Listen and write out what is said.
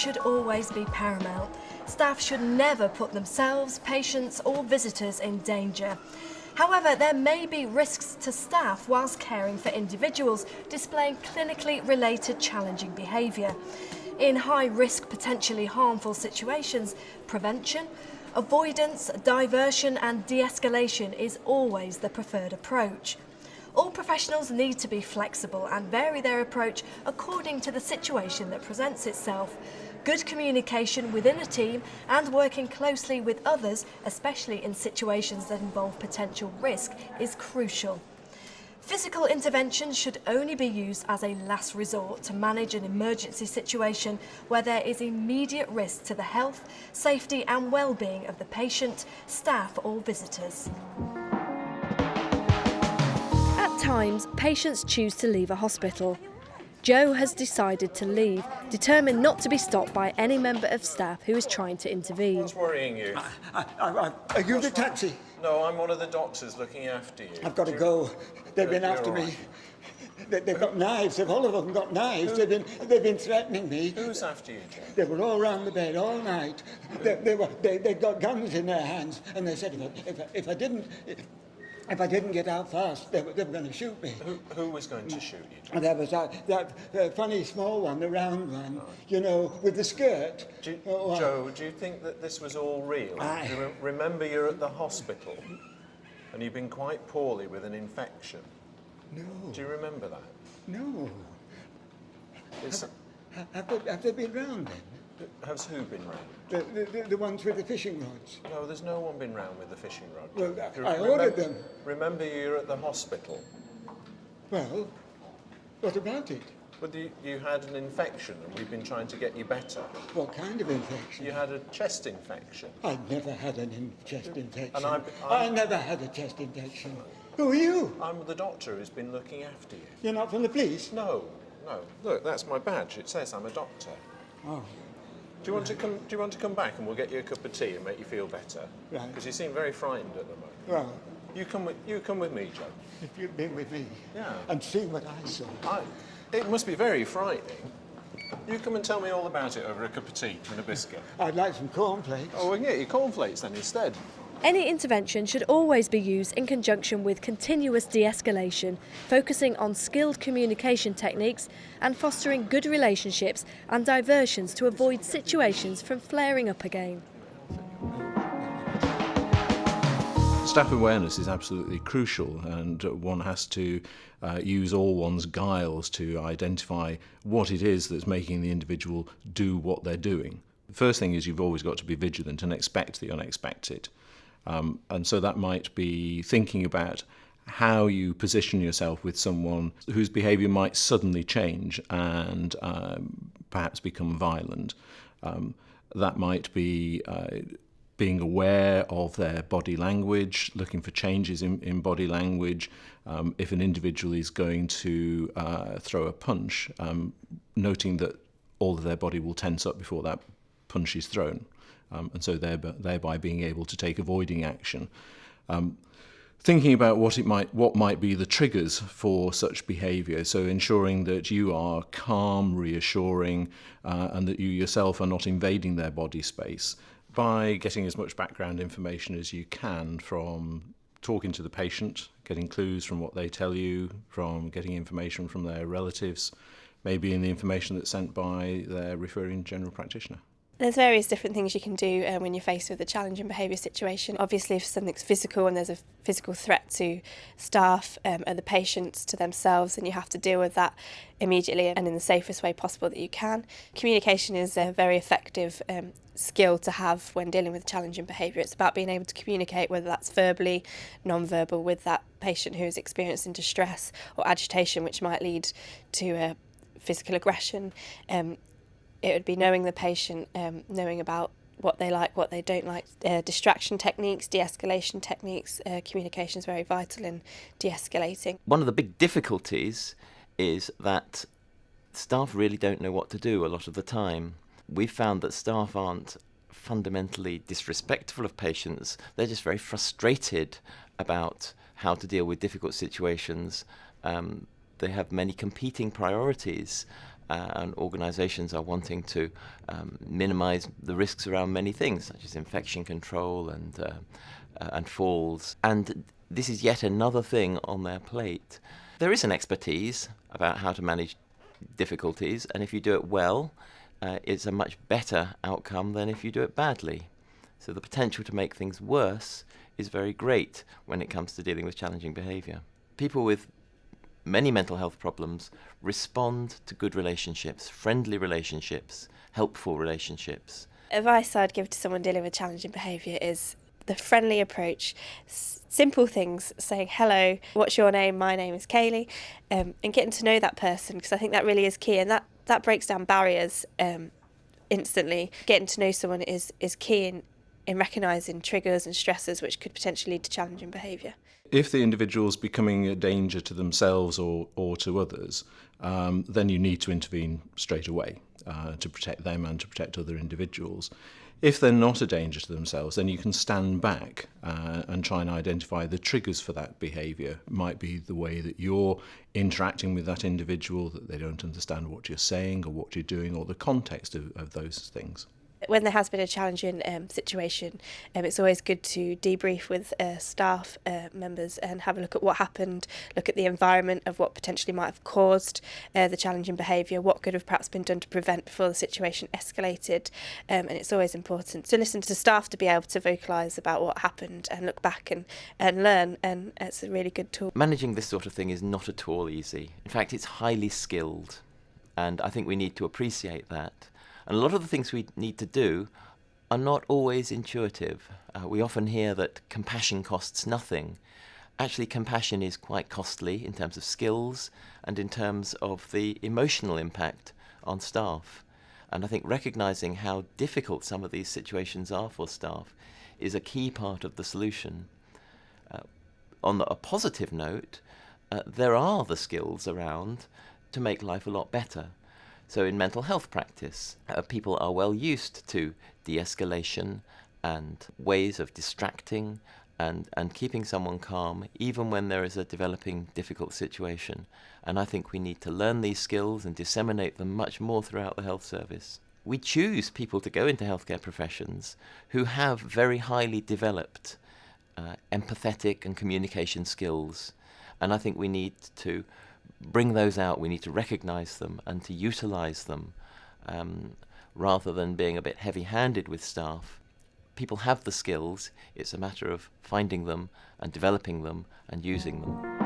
should always be paramount. Staff should never put themselves, patients or visitors in danger. However, there may be risks to staff whilst caring for individuals displaying clinically related challenging behaviour. In high-risk, potentially harmful situations, prevention, avoidance, diversion and de-escalation is always the preferred approach. All professionals need to be flexible and vary their approach according to the situation that presents itself. Good communication within a team and working closely with others, especially in situations that involve potential risk, is crucial. Physical intervention should only be used as a last resort to manage an emergency situation where there is immediate risk to the health, safety and well-being of the patient, staff or visitors. At times, patients choose to leave a hospital. Joe has decided to leave, determined not to be stopped by any member of staff who is trying to intervene. What's worrying you? Are you the taxi? No, I'm one of the doctors looking after you. I've got to go. They've been after me. They've got knives. All of them got knives. They've been threatening me. Who's after you, Joe? They were all round the bed all night. They got guns in their hands, and they said if I didn't get out fast, they were going to shoot me. Who was going to shoot you, Joe? And there was that funny small one, the round one, with the skirt. Joe, do you think that this was all real? Remember, you're at the hospital, and you've been quite poorly with an infection. No. Do you remember that? No. Have they been round then? Has who been round? The ones with the fishing rods. No, there's no one been round with the fishing rod. Well, I ordered them. Remember, you're at the hospital. Well, what about it? Well, you had an infection and we've been trying to get you better. What kind of infection? You had a chest infection. I never had a chest infection. And I never had a chest infection. Who are you? I'm the doctor who's been looking after you. You're not from the police? No. Look, that's my badge. It says I'm a doctor. Oh. Do you want to come back and we'll get you a cup of tea and make you feel better? Right. Because you seem very frightened at the moment. Well, you come with me, Joe. if you've been with me, Yeah. and seen what I saw. It must be very frightening. You come and tell me all about it over a cup of tea and a biscuit. I'd like some cornflakes. Oh, we can get you cornflakes then instead. Any intervention should always be used in conjunction with continuous de-escalation, focusing on skilled communication techniques and fostering good relationships and diversions to avoid situations from flaring up again. Staff awareness is absolutely crucial, and one has to use all one's guiles to identify what it is that's making the individual do what they're doing. The first thing is you've always got to be vigilant and expect the unexpected. And so that might be thinking about how you position yourself with someone whose behaviour might suddenly change and perhaps become violent. That might be being aware of their body language, looking for changes in body language. If an individual is going to throw a punch, noting that all of their body will tense up before that punch is thrown. And so thereby being able to take avoiding action. Thinking about what might be the triggers for such behaviour, so ensuring that you are calm, reassuring, and that you yourself are not invading their body space by getting as much background information as you can from talking to the patient, getting clues from what they tell you, from getting information from their relatives, maybe in the information that's sent by their referring general practitioner. There's various different things you can do when you're faced with a challenging behaviour situation. Obviously, if something's physical and there's a physical threat to staff or the patients, to themselves, then you have to deal with that immediately and in the safest way possible that you can. Communication is a very effective skill to have when dealing with challenging behaviour. It's about being able to communicate, whether that's verbally, non-verbal, with that patient who is experiencing distress or agitation, which might lead to physical aggression. It would be knowing the patient, knowing about what they like, what they don't like, distraction techniques, de-escalation techniques. Communication is very vital in de-escalating. One of the big difficulties is that staff really don't know what to do a lot of the time. We've found that staff aren't fundamentally disrespectful of patients. They're just very frustrated about how to deal with difficult situations. They have many competing priorities. and organisations are wanting to minimise the risks around many things, such as infection control and falls. And this is yet another thing on their plate. There is an expertise about how to manage difficulties, and if you do it well, it's a much better outcome than if you do it badly. So the potential to make things worse is very great when it comes to dealing with challenging behaviour. People with many mental health problems respond to good relationships, friendly relationships, helpful relationships. Advice I'd give to someone dealing with challenging behaviour is the friendly approach, simple things, saying hello, what's your name, my name is Kaylee, and getting to know that person, because I think that really is key, and that breaks down barriers instantly. Getting to know someone is key in recognising triggers and stressors which could potentially lead to challenging behaviour. If the individual's becoming a danger to themselves or to others, then you need to intervene straight away to protect them and to protect other individuals. If they're not a danger to themselves, then you can stand back and try and identify the triggers for that behaviour. It might be the way that you're interacting with that individual, that they don't understand what you're saying or what you're doing, or the context of those things. When there has been a challenging situation, it's always good to debrief with staff members and have a look at what happened, look at the environment of what potentially might have caused the challenging behaviour, what could have perhaps been done to prevent before the situation escalated. And it's always important to listen to staff to be able to vocalise about what happened and look back and learn, and it's a really good tool. Managing this sort of thing is not at all easy. In fact, it's highly skilled, and I think we need to appreciate that. And a lot of the things we need to do are not always intuitive. We often hear that compassion costs nothing. Actually, compassion is quite costly in terms of skills and in terms of the emotional impact on staff. And I think recognising how difficult some of these situations are for staff is a key part of the solution. On a positive note, there are the skills around to make life a lot better. So in mental health practice, people are well used to de-escalation and ways of distracting and keeping someone calm, even when there is a developing difficult situation. And I think we need to learn these skills and disseminate them much more throughout the health service. We choose people to go into healthcare professions who have very highly developed empathetic and communication skills. And I think we need to bring those out, we need to recognise them and to utilise them rather than being a bit heavy-handed with staff. People have the skills, it's a matter of finding them and developing them and using them.